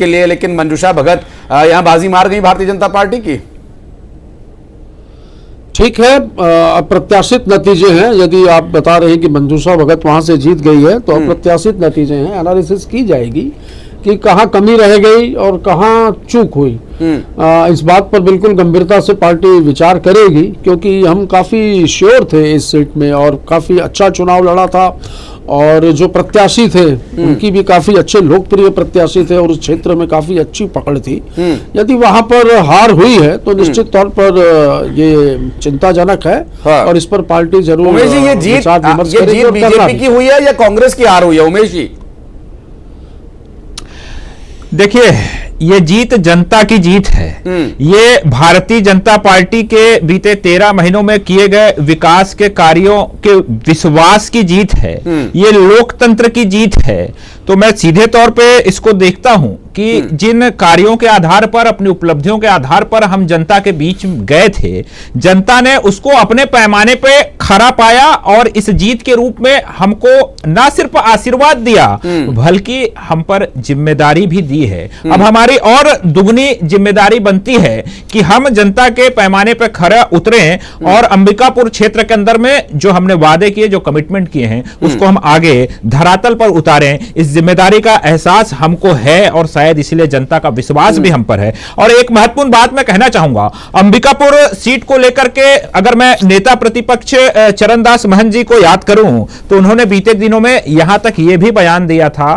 के लिए, लेकिन मंजूषा भगत यहां बाजी मार गई भारतीय जनता पार्टी की। ठीक है, अप्रत्याशित नतीजे हैं। यदि आप बता रहे हैं कि मंजूषा भगत वहां से जीत गई है तो अप्रत्याशित नतीजे हैं। एनालिसिस की जाएगी कि कहां कमी रह गई और कहां चूक हुई। इस बात पर बिल्कुल गंभीरता से पार्टी विचार करेगी, क्योंकि हम काफी श्योर थे इस सीट में और काफी अच्छा चुनाव लड़ा था और जो प्रत्याशी थे उनकी भी काफी अच्छे लोकप्रिय प्रत्याशी थे और उस क्षेत्र में काफी अच्छी पकड़ थी। यदि वहां पर हार हुई है तो निश्चित तौर पर ये चिंताजनक है। हाँ। और इस पर पार्टी जरूर उमेश जी, ये जीत बीजेपी की हुई है या कांग्रेस की हार हुई है? उमेश जी देखिए, ये जीत जनता की जीत है। ये भारतीय जनता पार्टी के बीते 13 महीनों में किए गए विकास के कार्यों के विश्वास की जीत है। ये लोकतंत्र की जीत है। तो मैं सीधे तौर पे इसको देखता हूं कि जिन कार्यों के आधार पर, अपनी उपलब्धियों के आधार पर हम जनता के बीच गए थे, जनता ने उसको अपने पैमाने पे खरा पाया और इस जीत के रूप में हमको ना सिर्फ आशीर्वाद दिया बल्कि हम पर जिम्मेदारी भी दी है। अब हमारी और दुगनी जिम्मेदारी बनती है कि हम जनता के पैमाने पे खरा उतरे और अंबिकापुर क्षेत्र के अंदर में जो हमने वादे किए, जो कमिटमेंट किए हैं, उसको हम आगे धरातल पर उतारें। इस जिम्मेदारी का एहसास हमको है और शायद इसलिए जनता का विश्वास भी हम पर है। और एक महत्वपूर्ण बात मैं कहना चाहूंगा, अंबिकापुर सीट को लेकर के अगर मैं नेता प्रतिपक्ष चरणदास महंत जी को याद करूं तो उन्होंने बीते दिनों में यहां तक यह भी बयान दिया था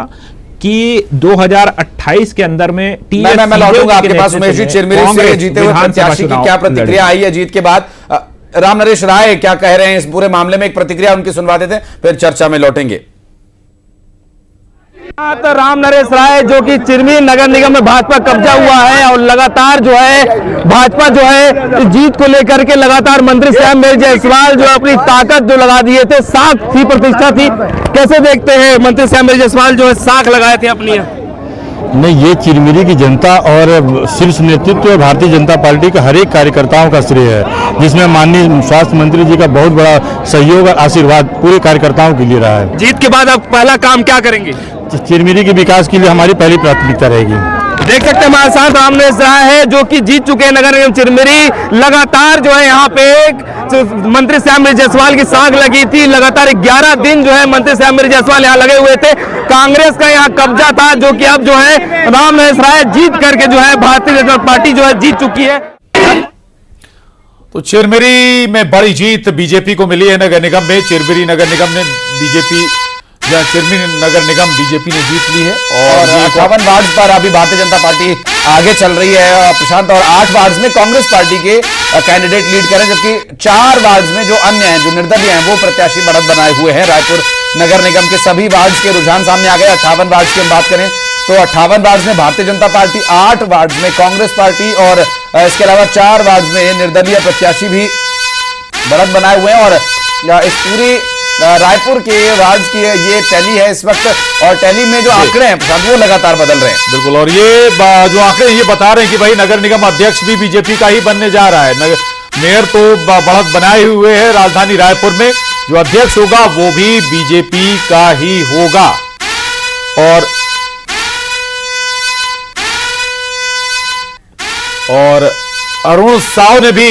कि 2028 के अंदर में मैं लौटूंगा आपके पास। उमेश जी, चिरमिरी से जीते हुए प्रत्याशी की क्या प्रतिक्रिया आई है जीत के बाद? राम नरेश राय क्या कह रहे हैं इस पूरे मामले में? एक प्रतिक्रिया उनकी सुनवा देते हैं, फिर चर्चा में लौटेंगे। तो राम नरेश राय जो कि चिरमिरी नगर निगम में भाजपा कब्जा हुआ है और लगातार जो है भाजपा जो है जीत को लेकर के लगातार मंत्री श्यामवीर जायसवाल जो अपनी ताकत जो लगा दिए थे, साख थी, प्रतिष्ठा थी। कैसे देखते हैं मंत्री श्यामवीर जायसवाल जो है साख लगाए थे अपनी? नहीं, ये चिरमिरी की जनता और शीर्ष नेतृत्व भारतीय जनता पार्टी के हर एक कार्यकर्ताओं का श्रेय है, जिसमें माननीय स्वास्थ्य मंत्री जी का बहुत बड़ा सहयोग और आशीर्वाद पूरे कार्यकर्ताओं के लिए रहा है। जीत के बाद आप पहला काम क्या करेंगे? चिरमिरी के विकास के लिए हमारी पहली प्राथमिकता रहेगी। देख सकते हैं हमारे साथ राम नरेश राय है जो कि जीत चुके हैं नगर निगम चिरमिरी। लगातार जो है यहाँ पे मंत्री श्यामवीर जायसवाल की साख लगी थी। लगातार 11 दिन जो है मंत्री श्यामवीर जायसवाल यहाँ लगे हुए थे। कांग्रेस का यहाँ कब्जा था जो कि अब जो है राम नरेश राय जीत करके जो है भारतीय जनता पार्टी जो है जीत चुकी है। तो चिरमिरी में बड़ी जीत बीजेपी को मिली है। नगर निगम में चिरमिरी नगर निगम ने चिरमिरी नगर निगम बीजेपी ने जीत ली है और 58 वार्ड पर अभी भारतीय जनता पार्टी आगे चल रही है प्रशांत, और 8 वार्ड में कांग्रेस पार्टी के कैंडिडेट लीड करें, जबकि 4 वार्ड में जो अन्य हैं, जो निर्दलीय हैं, वो प्रत्याशी बढ़त बनाए हुए हैं। रायपुर नगर निगम के सभी वार्ड के रुझान सामने आ गए। 58 वार्ड की हम बात करें तो 58 वार्ड में भारतीय जनता पार्टी, 8 वार्ड में कांग्रेस पार्टी और इसके अलावा 4 वार्ड में निर्दलीय प्रत्याशी भी बढ़त बनाए हुए हैं। और इस पूरी रायपुर के वार्ड की ये टैली है इस वक्त, और टैली में जो आंकड़े हैं वो लगातार बदल रहे हैं। बिल्कुल, और ये जो आंकड़े ये बता रहे हैं कि भाई नगर निगम अध्यक्ष भी बीजेपी का ही बनने जा रहा है। मेयर तो बढ़त बनाए हुए हैं राजधानी रायपुर में, जो अध्यक्ष होगा वो भी बीजेपी का ही होगा। और अरुण साव ने भी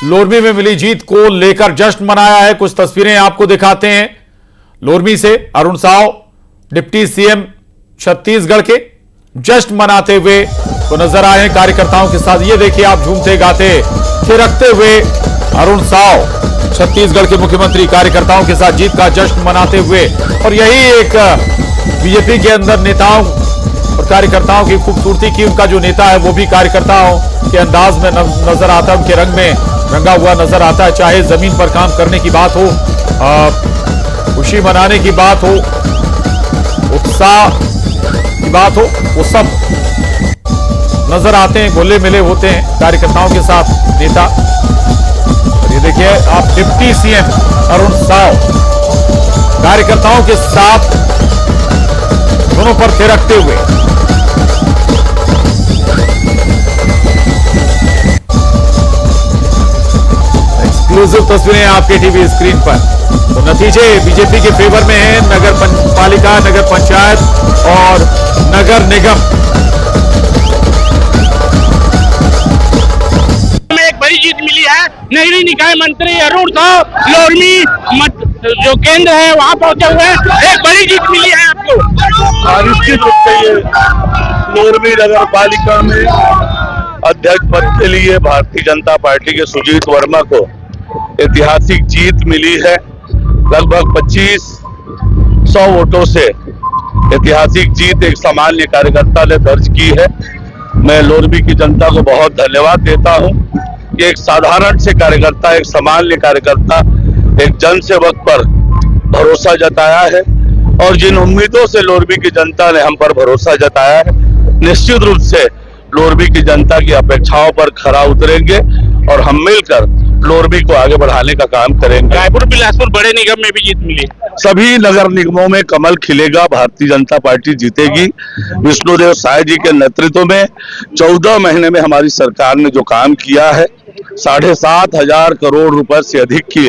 लोरमी में मिली जीत को लेकर जश्न मनाया है। कुछ तस्वीरें आपको दिखाते हैं लोरमी से। अरुण साव डिप्टी सीएम छत्तीसगढ़ के जश्न मनाते हुए तो नजर आए हैं कार्यकर्ताओं के साथ। ये देखिए आप झूमते गाते थिरकते हुए अरुण साव छत्तीसगढ़ के मुख्यमंत्री कार्यकर्ताओं के साथ जीत का जश्न मनाते हुए। और यही एक बीजेपी के अंदर नेताओं और कार्यकर्ताओं की खूबसूरती की, उनका जो नेता है वो भी कार्यकर्ताओं के अंदाज में नजर आता है, उनके रंग में रंगा हुआ नजर आता है। चाहे जमीन पर काम करने की बात हो, खुशी मनाने की बात हो, उत्साह की बात हो, वो सब नजर आते हैं, घुले मिले होते हैं कार्यकर्ताओं के साथ नेता। और ये देखिए आप डिप्टी सीएम अरुण साव कार्यकर्ताओं के साथ दोनों पर थिरकते हुए। एक्सक्लूसिव तस्वीरें आपके टीवी स्क्रीन पर। तो नतीजे बीजेपी के फेवर में हैं। नगर पालिका, नगर पंचायत और नगर निगम निकाय मंत्री अरुण साव लोरमी जो केंद्र है वहाँ पहुंचे हुए हैं। एक बड़ी जीत मिली है आपको। बारिश की जीत चाहिए। लोरमी नगर पालिका में अध्यक्ष पद के लिए भारतीय जनता पार्टी के सुजीत वर्मा को ऐतिहासिक जीत मिली है। लगभग 2500 वोटों से ऐतिहासिक जीत एक सामान्य कार्यकर्ता ने दर्ज की है। मैं लोरमी की जनता को बहुत धन्यवाद देता हूं कि एक साधारण से कार्यकर्ता, एक सामान्य कार्यकर्ता, एक जनसेवक पर भरोसा जताया है और जिन उम्मीदों से लोरमी की जनता ने हम पर भरोसा जताया है, निश्चित रूप से लोरमी की जनता की अपेक्षाओं पर खरा उतरेंगे और हम मिलकर लोरमी को आगे बढ़ाने का काम करेंगे। रायपुर बिलासपुर बड़े निगम में भी जीत मिली। सभी नगर निगमों में कमल खिलेगा, भारतीय जनता पार्टी जीतेगी। विष्णुदेव साय जी के नेतृत्व में 14 महीने में हमारी सरकार ने जो काम किया है, 7,500 करोड़ रुपए से अधिक की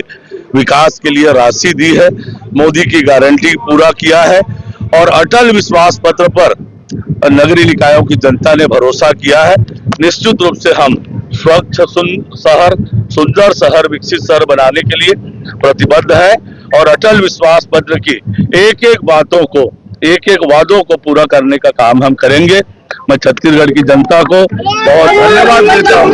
विकास के लिए राशि दी है, मोदी की गारंटी पूरा किया है और अटल विश्वास पत्र पर नगरीय निकायों की जनता ने भरोसा किया है। निश्चित रूप से हम स्वच्छ शहर, सुंदर शहर, विकसित शहर बनाने के लिए प्रतिबद्ध है और अटल विश्वास पत्र की एक एक वादों को पूरा करने का काम हम करेंगे। मैं छत्तीसगढ़ की जनता को बहुत धन्यवाद देता हूँ।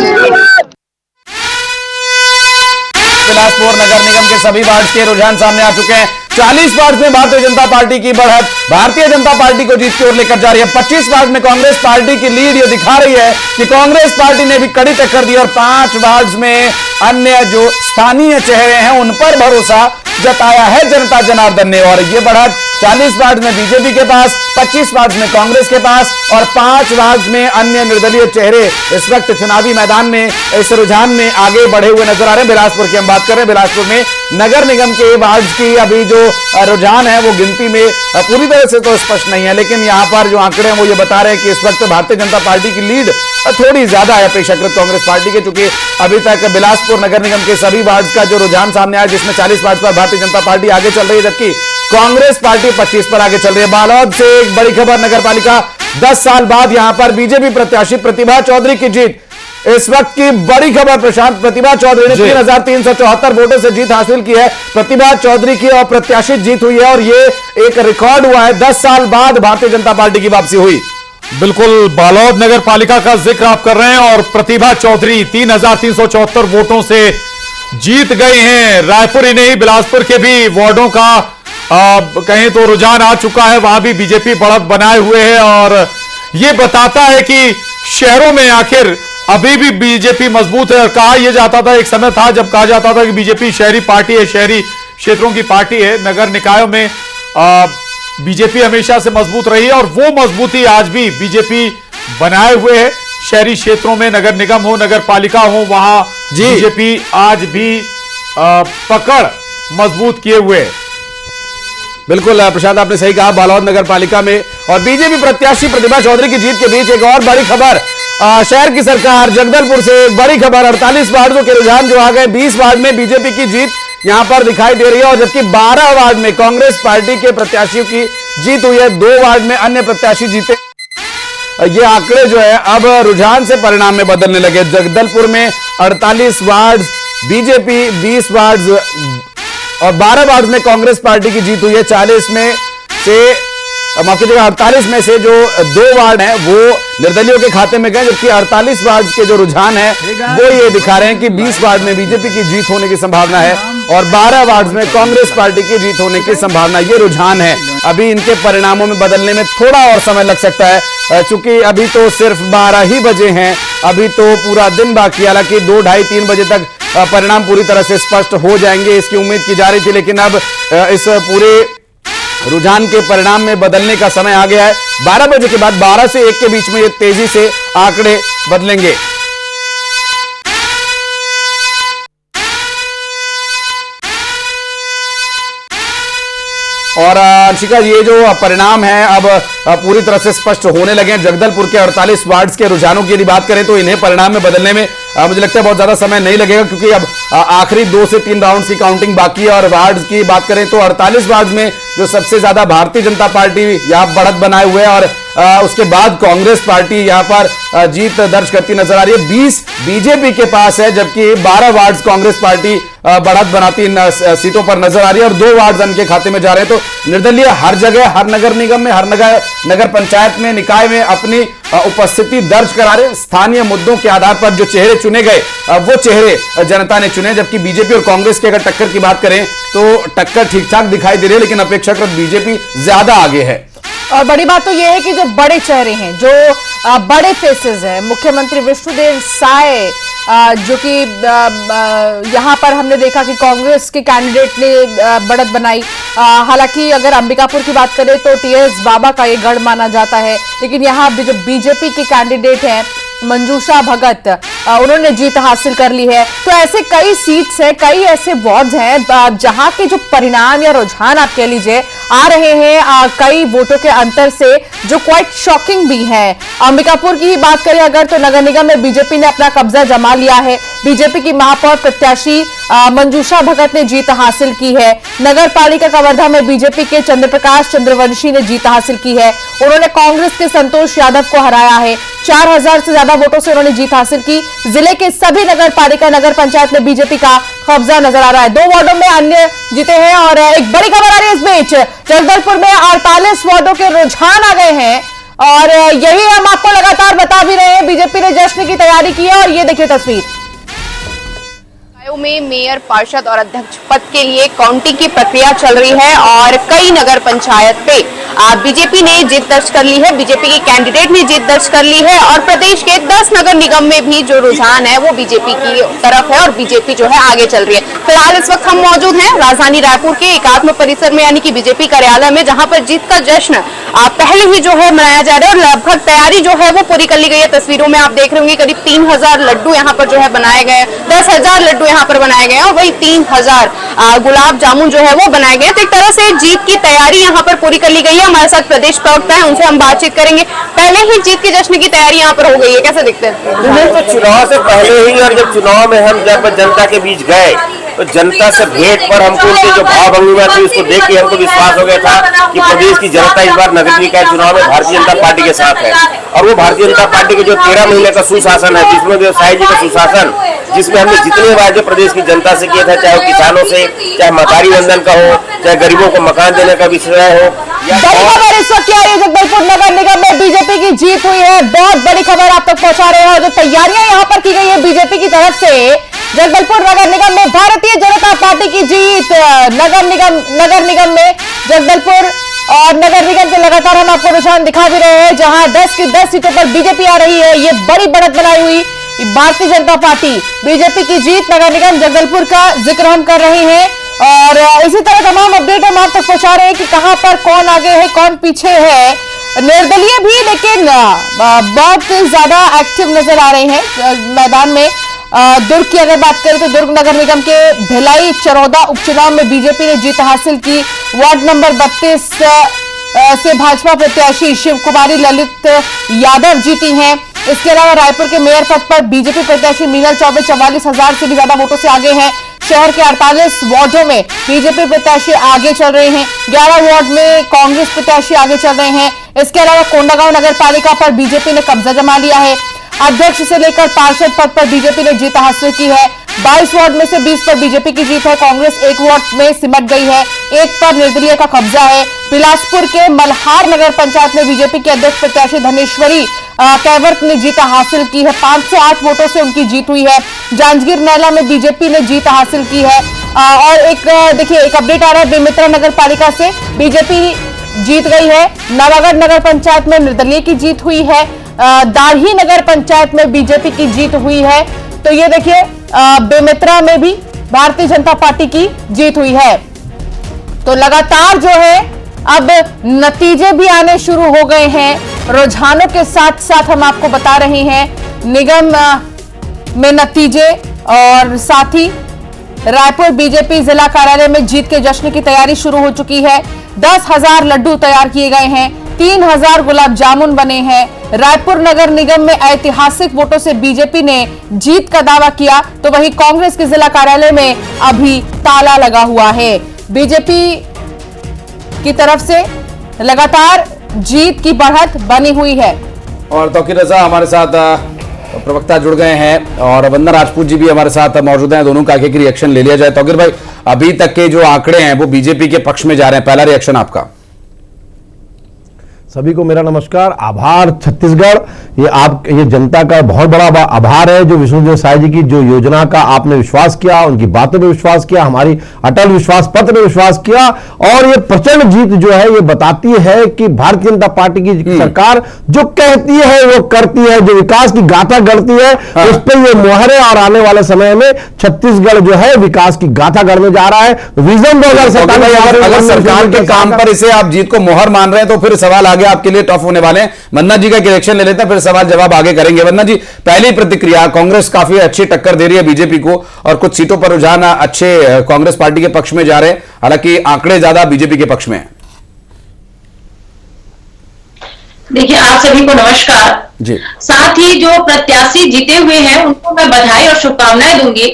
बिलासपुर नगर निगम के सभी वार्ड के रुझान सामने आ चुके हैं। 40 वार्ड में भारतीय जनता पार्टी की बढ़त भारतीय जनता पार्टी को जीत की ओर लेकर जा रही है। 25 वार्ड में कांग्रेस पार्टी की लीड ये दिखा रही है कि कांग्रेस पार्टी ने भी कड़ी टक्कर दी और 5 वार्ड में अन्य जो स्थानीय चेहरे हैं उन पर भरोसा जताया है जनता जनार्दन ने। और ये बढ़त 40 वार्ड में बीजेपी के पास, 25 वार्ड में कांग्रेस के पास और 5 वार्ड में अन्य निर्दलीय चेहरे इस वक्त चुनावी मैदान में इस रुझान में आगे बढ़े हुए नजर आ रहे हैं। बिलासपुर की हम बात कर रहे हैं। बिलासपुर में नगर निगम के वार्ड की अभी जो रुझान है वो गिनती में पूरी तरह से तो स्पष्ट नहीं है, लेकिन यहां पर जो आंकड़े हैं वो ये बता रहे हैं कि इस वक्त भारतीय जनता पार्टी की लीड थोड़ी ज्यादा है अपेक्षाकृत कांग्रेस पार्टी के, चूंकि अभी तक बिलासपुर नगर निगम के सभी वार्ड का जो रुझान सामने आया जिसमें 40 वार्ड पर भारतीय जनता पार्टी आगे चल रही है जबकि कांग्रेस पार्टी 25 पर आगे चल रही है। बालोद से एक बड़ी खबर, नगर पालिका 10 साल बाद यहां पर बीजेपी प्रत्याशी प्रतिभा चौधरी की जीत। इस वक्त की बड़ी खबर प्रशांत, प्रतिभा चौधरी ने 3,374 वोटों से जीत हासिल की है। प्रतिभा चौधरी की अप्रत्याशित जीत हुई है और ये एक रिकॉर्ड हुआ है। 10 साल बाद भारतीय जनता पार्टी की वापसी हुई। बिल्कुल, बालोद नगर पालिका का जिक्र आप कर रहे हैं और प्रतिभा चौधरी 3,374 वोटों से जीत गई हैं। रायपुर ही नहीं, बिलासपुर के भी वार्डों का कहें तो रुझान आ चुका है, वहां भी बीजेपी बढ़त बनाए हुए है और यह बताता है कि शहरों में आखिर अभी भी बीजेपी मजबूत है। कहा यह जाता था, एक समय था जब कहा जाता था कि बीजेपी शहरी पार्टी है, शहरी क्षेत्रों की पार्टी है। नगर निकायों में बीजेपी हमेशा से मजबूत रही है और वो मजबूती आज भी बीजेपी बनाए हुए है। शहरी क्षेत्रों में नगर निगम हो, नगर पालिका हो, वहां बीजेपी आज भी पकड़ मजबूत किए हुए है। बिल्कुल प्रशांत, आपने सही कहा। बालोद नगर पालिका में और बीजेपी प्रत्याशी प्रतिभा चौधरी की जीत के बीच एक और बड़ी खबर, शहर की सरकार जगदलपुर से एक बड़ी खबर। 48 वार्डों के रुझान जो आ गए, 20 वार्ड में बीजेपी की जीत यहां पर दिखाई दे रही है और जबकि 12 वार्ड में कांग्रेस पार्टी के प्रत्याशियों की जीत हुई है। 2 वार्ड में अन्य प्रत्याशी जीते। ये आंकड़े जो है अब रुझान से परिणाम में बदलने लगे। जगदलपुर में 48 वार्ड बीजेपी, 20 वार्ड और 12 वार्ड में कांग्रेस पार्टी की जीत हुई है। 40 में से माफ कीजिएगा 48 में से जो 2 वार्ड हैं वो निर्दलियों के खाते में गए, जबकि 48 वार्ड के जो रुझान है वो ये दिखा रहे हैं कि 20 वार्ड में बीजेपी की जीत होने की संभावना है और 12 वार्ड में कांग्रेस पार्टी की जीत होने की संभावना। ये रुझान है, अभी इनके परिणामों में बदलने में थोड़ा और समय लग सकता है चूंकि अभी तो सिर्फ 12 ही बजे हैं, अभी तो पूरा दिन बाकी है। हालांकि 2, 2:30, 3 बजे तक परिणाम पूरी तरह से स्पष्ट हो जाएंगे, इसकी उम्मीद की जा रही थी, लेकिन अब इस पूरे रुझान के परिणाम में बदलने का समय आ गया है। 12 बजे के बाद 12 से 1 के बीच में ये तेजी से आंकड़े बदलेंगे। और अंशिका, ये जो परिणाम है अब पूरी तरह से स्पष्ट होने लगे हैं। जगदलपुर के 48 वार्ड्स के रुझानों की यदि बात करें तो इन्हें परिणाम में बदलने में मुझे लगता है बहुत ज्यादा समय नहीं लगेगा, क्योंकि अब आखिरी 2 से 3 राउंड की काउंटिंग बाकी है। और वार्ड की बात करें तो 48 वार्ड में जो सबसे ज्यादा भारतीय जनता पार्टी यहाँ बढ़त बनाए हुए है, और उसके बाद कांग्रेस पार्टी यहाँ पर जीत दर्ज करती नजर आ रही है। 20 बीजेपी के पास है, जबकि 12 वार्ड कांग्रेस पार्टी बढ़त बनाती सीटों पर नजर आ रही है, और 2 वार्ड उनके खाते में जा रहे हैं। तो निर्दलीय हर जगह, हर नगर निगम में, हर नगर पंचायत में, निकाय में अपनी उपस्थिति दर्ज करा रहे। स्थानीय मुद्दों के आधार पर जो चेहरे चुने गए वो चेहरे जनता ने चुने, जबकि बीजेपी और कांग्रेस की अगर टक्कर की बात करें तो टक्कर ठीक ठाक दिखाई दे रही है, लेकिन अपेक्षाकृत बीजेपी ज्यादा आगे है। और बड़ी बात तो यह है कि जो बड़े चेहरे हैं, जो बड़े फेसेस हैं, मुख्यमंत्री विष्णुदेव साय, जो कि यहां पर हमने देखा कि कांग्रेस के कैंडिडेट ने बढ़त बनाई। हालांकि अगर अंबिकापुर की बात करें तो टीएस बाबा का ये गढ़ माना जाता है, लेकिन यहां जो बीजेपी के कैंडिडेट हैं मंजूषा भगत, उन्होंने जीत हासिल कर ली है। तो ऐसे कई सीट्स हैं, कई ऐसे वार्ड्स हैं जहां के जो परिणाम या रुझान आप कह लीजिए आ रहे हैं कई वोटों के अंतर से, जो क्वाइट शॉकिंग भी है। अंबिकापुर की ही बात करें अगर तो नगर निगम में बीजेपी ने अपना कब्जा जमा लिया है। बीजेपी की महापौर प्रत्याशी मंजूषा भगत ने जीत हासिल की है। नगर पालिका कवर्धा में बीजेपी के चंद्रप्रकाश चंद्रवंशी ने जीत हासिल की है। उन्होंने कांग्रेस के संतोष यादव को हराया है। 4000 से ज्यादा वोटों से उन्होंने जीत हासिल की। जिले के सभी नगर पालिका नगर पंचायत में बीजेपी का कब्जा नजर आ रहा है। 2 वार्डों में अन्य जीते हैं। और एक बड़ी खबर आ रही है इस बीच, जगदलपुर में 48 वार्डों के रुझान आ गए हैं, और यही हम आपको लगातार बता भी रहे हैं। बीजेपी ने जश्न की तैयारी की है, और ये देखिए तस्वीर। में मेयर, पार्षद और अध्यक्ष पद के लिए काउंटिंग की प्रक्रिया चल रही है, और कई नगर पंचायत पे बीजेपी ने जीत दर्ज कर ली है। बीजेपी के कैंडिडेट ने जीत दर्ज कर ली है, और प्रदेश के 10 नगर निगम में भी जो रुझान है वो बीजेपी की तरफ है, और बीजेपी जो है आगे चल रही है। फिलहाल इस वक्त हम मौजूद हैं राजधानी रायपुर के एकात्म परिसर में, यानी कि बीजेपी कार्यालय में, जहां पर जीत का जश्न पहले ही जो है मनाया जा रहा है, और लगभग तैयारी जो है वो पूरी कर ली गई है। तस्वीरों में आप देख रहे होंगे करीब 3000 लड्डू यहाँ पर जो है बनाए गए, 10,000 लड्डू यहाँ पर बनाए गए हैं, और वही 3000 गुलाब जामुन जो है वो बनाए गए। तो एक तरह से जीत की तैयारी यहाँ पर पूरी कर ली गई है। हमारे साथ प्रदेश प्रवक्ता है, उनसे हम बातचीत करेंगे। पहले ही जीत के जश्न की तैयारी यहाँ पर हो गई है, कैसे दिखते हैं? तो चुनाव से पहले ही, और जब चुनाव में हम जब जनता के बीच गए तो जनता से भेंट पर हमको उनके जो भाव भंगिमा थी उसको देख के हमको विश्वास हो गया था कि प्रदेश की जनता इस बार नगर निकाय चुनाव में भारतीय जनता पार्टी के साथ है। और वो भारतीय जनता पार्टी के जो 13 महीने का सुशासन है, जिसमें जो साई जी का सुशासन, जिसमें हमने जितने वायदे प्रदेश की जनता से किए थे, चाहे वो किसानों से, चाहे महतारी वंदन का हो, चाहे गरीबों को मकान देने का विषय हो। बड़ी खबर इस वक्त क्या है, जगदलपुर नगर निगम में बीजेपी की जीत हुई है। बहुत बड़ी खबर आप तक पहुंचा रहे हैं। जो तैयारियां यहाँ पर की गई है बीजेपी की तरफ से, जगदलपुर नगर निगम में भारतीय जनता पार्टी की जीत। नगर निगम में जगदलपुर और नगर निगम के लगातार हम आपको रुझान दिखा भी रहे हैं, जहां 10 की 10 सीटों पर बीजेपी आ रही है। ये बड़ी बढ़त बनाई हुई भारतीय जनता पार्टी, बीजेपी की जीत। नगर निगम जगदलपुर का जिक्र हम कर रहे हैं, और इसी तरह तमाम अपडेट हम आप तक पहुंचा रहे हैं कि कहां पर कौन आगे है, कौन पीछे है। निर्दलीय भी लेकिन बहुत ज्यादा एक्टिव नजर आ रहे हैं मैदान में। दुर्ग की अगर बात करें तो दुर्ग नगर निगम के भिलाई चरौदा उपचुनाव में बीजेपी ने जीत हासिल की। वार्ड नंबर 32 से भाजपा प्रत्याशी शिव कुमारी ललित यादव जीती हैं। इसके अलावा रायपुर के मेयर पद पर बीजेपी प्रत्याशी मीनल चौबे 44,000 से भी ज्यादा वोटों से आगे हैं। शहर के 48 वार्डों में बीजेपी प्रत्याशी आगे चल रहे हैं। 11 वार्ड में कांग्रेस प्रत्याशी आगे चल रहे हैं। इसके अलावा कोंडागांव नगर पालिका पर बीजेपी ने कब्जा जमा लिया है। अध्यक्ष से लेकर पार्षद पद पर बीजेपी ने जीत हासिल की है। 22 वार्ड में से 20 पर बीजेपी की जीत है। कांग्रेस 1 वार्ड में सिमट गई है। 1 पर निर्दलीय का कब्जा है। बिलासपुर के मल्हार नगर पंचायत में बीजेपी के अध्यक्ष प्रत्याशी धनेश्वरी कैवर्त ने जीत हासिल की है। 508 वोटों से उनकी जीत हुई है। जांजगीर नैला में बीजेपी ने जीत हासिल की है। और एक देखिए एक अपडेट आ रहा है बेमित्रा नगर पालिका से, बीजेपी जीत गई है। नवागढ़ नगर पंचायत में निर्दलीय की जीत हुई है। दाढ़ी नगर पंचायत में बीजेपी की जीत हुई है। तो ये देखिए बेमित्रा में भी भारतीय जनता पार्टी की जीत हुई है। तो लगातार जो है अब नतीजे भी आने शुरू हो गए हैं। रुझानों के साथ साथ हम आपको बता रहे हैं निगम में नतीजे, और साथ ही रायपुर बीजेपी जिला कार्यालय में जीत के जश्न की तैयारी शुरू हो चुकी है। 10,000 लड्डू तैयार किए गए हैं। 3000 गुलाब जामुन बने हैं। रायपुर नगर निगम में ऐतिहासिक वोटों से बीजेपी ने जीत का दावा किया, तो वहीं कांग्रेस के जिला कार्यालय में अभी ताला लगा हुआ है। बीजेपी की तरफ से लगातार जीत की बढ़त बनी हुई है। और तौकीर रजा हमारे साथ प्रवक्ता जुड़ गए हैं और वंदना राजपूत जी भी हमारे साथ मौजूद हैं। दोनों का एक रिएक्शन ले लिया जाए। तौकीर भाई, अभी तक के जो आंकड़े हैं वो बीजेपी के पक्ष में जा रहे हैं, पहला रिएक्शन आपका। सभी को मेरा नमस्कार। आभार छत्तीसगढ़, ये जनता का बहुत बड़ा आभार है जो विष्णुदेव साय जी की जो योजना का आपने विश्वास किया, उनकी बातों में विश्वास किया, हमारी अटल विश्वास पत्र में विश्वास किया। और ये प्रचंड जीत जो है ये बताती है कि भारतीय जनता पार्टी की सरकार जो कहती है वो करती है, जो विकास की गाथा गढ़ती है उस पर ये मोहर है। और आने वाले समय में छत्तीसगढ़ जो है विकास की गाथा गढ़ने जा रहा है। विजन 2047 अगर सरकार के काम पर इसे आप जीत को मोहर मान रहे हैं तो फिर सवाल आगे आपके लिए टफ होने वाले हैं। वंदना जी का रिएक्शन ले लेते हैं, फिर सवाल जवाब आगे करेंगे। वंदना जी, पहली प्रतिक्रिया, कांग्रेस काफी अच्छी टक्कर दे रही है बीजेपी को और कुछ सीटों पर रुझान अच्छे कांग्रेस पार्टी के पक्ष में जा रहे हैं, हालांकि आंकड़े ज्यादा बीजेपी के पक्ष में हैं। देखिए, आप सभी को नमस्कार जी। साथ ही जो प्रत्याशी जीते हुए हैं उनको मैं बधाई और शुभकामनाएं दूंगी।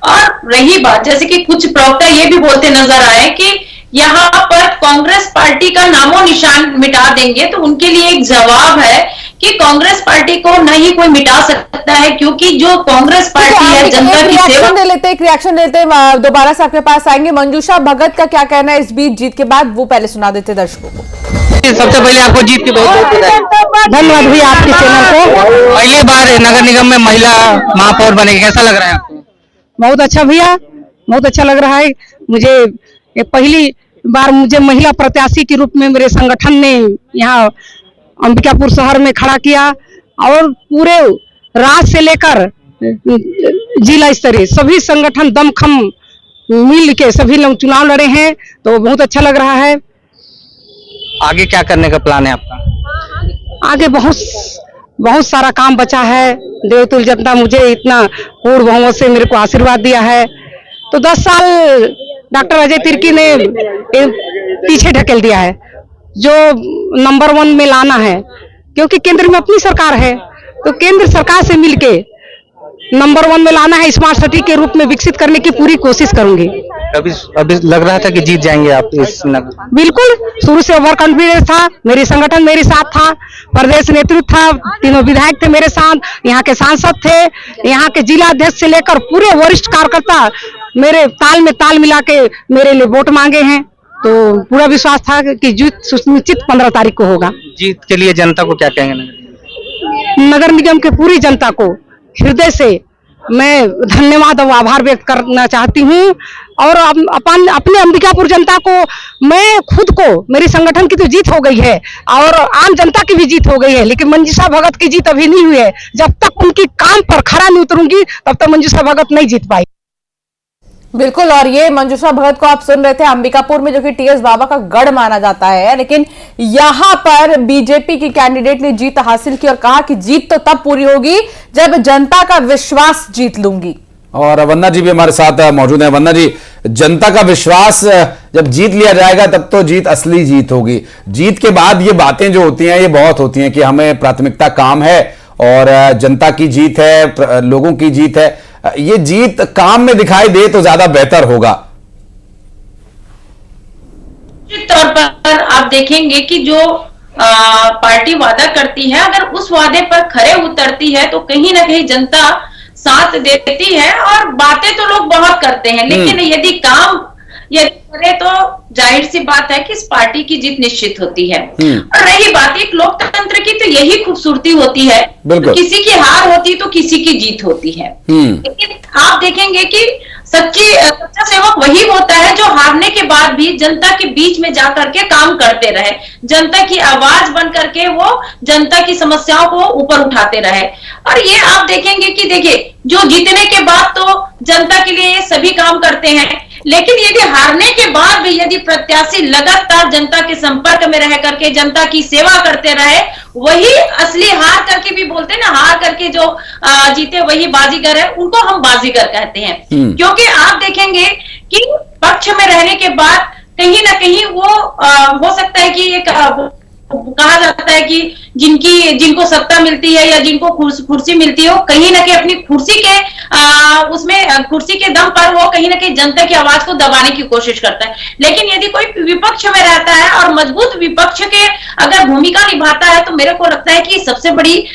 और रही बात, जैसे कि कुछ प्रवक्ता ये भी बोलते नजर आए कि यहाँ पर कांग्रेस पार्टी का नामो निशान मिटा देंगे, तो उनके लिए एक जवाब है कि कांग्रेस पार्टी को नहीं कोई मिटा सकता है, क्योंकि जो कांग्रेस पार्टी है जनता की सेवा। एक रिएक्शन देते हैं, दोबारा से आपके पास आएंगे। मंजूषा भगत का क्या कहना है इस बीच जीत के बाद, वो पहले सुना देते दर्शकों को। सबसे पहले आपको जीत की बहुत बहुत बधाई। धन्यवाद भैया आपके चैनल को। पहली बार नगर निगम में महिला महापौर बनेगी, कैसा लग रहा है आपको? बहुत अच्छा भैया, बहुत अच्छा लग रहा है मुझे। ये पहली बार मुझे महिला प्रत्याशी के रूप में मेरे संगठन ने यहाँ अंबिकापुर शहर में खड़ा किया और पूरे राज्य से लेकर जिला स्तरीय सभी संगठन दमखम मिल के सभी लोग चुनाव लड़े हैं, तो बहुत अच्छा लग रहा है। आगे क्या करने का प्लान है आपका? आगे बहुत सारा काम बचा है। देवतुल जनता मुझे इतना पूर्ण बहुमत से मेरे को आशीर्वाद दिया है, तो 10 साल डॉक्टर अजय तिर्की ने पीछे ढकेल दिया है। जो नंबर 1 में लाना है, क्योंकि केंद्र में अपनी सरकार है, तो केंद्र सरकार से मिलके नंबर 1 में लाना है। स्मार्ट सिटी के रूप में विकसित करने की पूरी कोशिश करूंगी। अभी लग रहा था कि जीत जाएंगे आप इस नगर? बिल्कुल, शुरू से ओवर कॉन्फिडेंस था। मेरी संगठन मेरे साथ था, प्रदेश नेतृत्व था, तीनों विधायक थे मेरे साथ, यहाँ के सांसद थे, यहाँ के जिला अध्यक्ष से लेकर पूरे वरिष्ठ कार्यकर्ता मेरे ताल में ताल मिला के मेरे लिए वोट मांगे हैं, तो पूरा विश्वास था कि जीत सुनिश्चित 15 तारीख को होगा। जीत के लिए जनता को क्या कहेंगे? नगर निगम के पूरी जनता को हृदय से मैं धन्यवाद और आभार व्यक्त करना चाहती हूँ। और अपने अंबिकापुर जनता को, मैं खुद को, मेरी संगठन की तो जीत हो गई है और आम जनता की भी जीत हो गई है, लेकिन मंजूषा भगत की जीत अभी नहीं हुई है। जब तक उनकी काम पर खरा नहीं उतरूंगी तब तक मंजूषा भगत नहीं जीत पाई। बिल्कुल, और ये मंजूषा भगत को आप सुन रहे थे, अंबिकापुर में जो कि टीएस बाबा का गढ़ माना जाता है, लेकिन यहां पर बीजेपी की कैंडिडेट ने जीत हासिल की और कहा कि जीत तो तब पूरी होगी जब जनता का विश्वास जीत लूंगी। और वंदना जी भी हमारे साथ मौजूद हैं। वंदना जी, जनता का विश्वास जब जीत लिया जाएगा तब तो जीत असली जीत होगी। जीत के बाद ये बातें जो होती हैं ये बहुत होती हैं कि हमें प्राथमिकता काम है और जनता की जीत है, लोगों की जीत है। ये जीत काम में दिखाई दे तो ज्यादा बेहतर होगा। निश्चित तौर पर आप देखेंगे कि जो पार्टी वादा करती है, अगर उस वादे पर खरे उतरती है तो कहीं ना कहीं जनता साथ देती है। और बातें तो लोग बहुत करते हैं, लेकिन यदि काम करे तो जाहिर सी बात है कि इस पार्टी की जीत निश्चित होती है। और रही बात एक लोकतंत्र की, तो यही खूबसूरती होती है, तो किसी की हार होती तो किसी की जीत होती है। लेकिन आप देखेंगे कि सच्चा सेवक वही होता है जो हारने के बाद भी जनता के बीच में जाकर के काम करते रहे, जनता की आवाज बन करके वो जनता की समस्याओं को ऊपर उठाते रहे। और ये आप देखेंगे कि देखिए, जो जीतने के बाद तो जनता के लिए ये सभी काम करते हैं, लेकिन यदि हारने के बाद भी यदि प्रत्याशी लगातार जनता के संपर्क में रह करके जनता की सेवा करते रहे, वही असली हार करके भी बोलते हैं ना, हार करके जो जीते वही बाजीगर है, उनको हम बाजीगर कहते हैं। क्योंकि आप देखेंगे कि पक्ष में रहने के बाद कहीं ना कहीं वो हो सकता है कि एक कहा जाता है कि जिनको सत्ता मिलती है या जिनको कुर्सी मिलती है, वो कहीं ना कहीं अपनी कुर्सी के उसमें कुर्सी के दम पर वो कहीं ना कहीं जनता की आवाज को दबाने की कोशिश करता है। लेकिन यदि कोई विपक्ष में रहता है और मजबूत विपक्ष के अगर भूमिका निभाता है, तो मेरे को लगता है कि सबसे बड़ी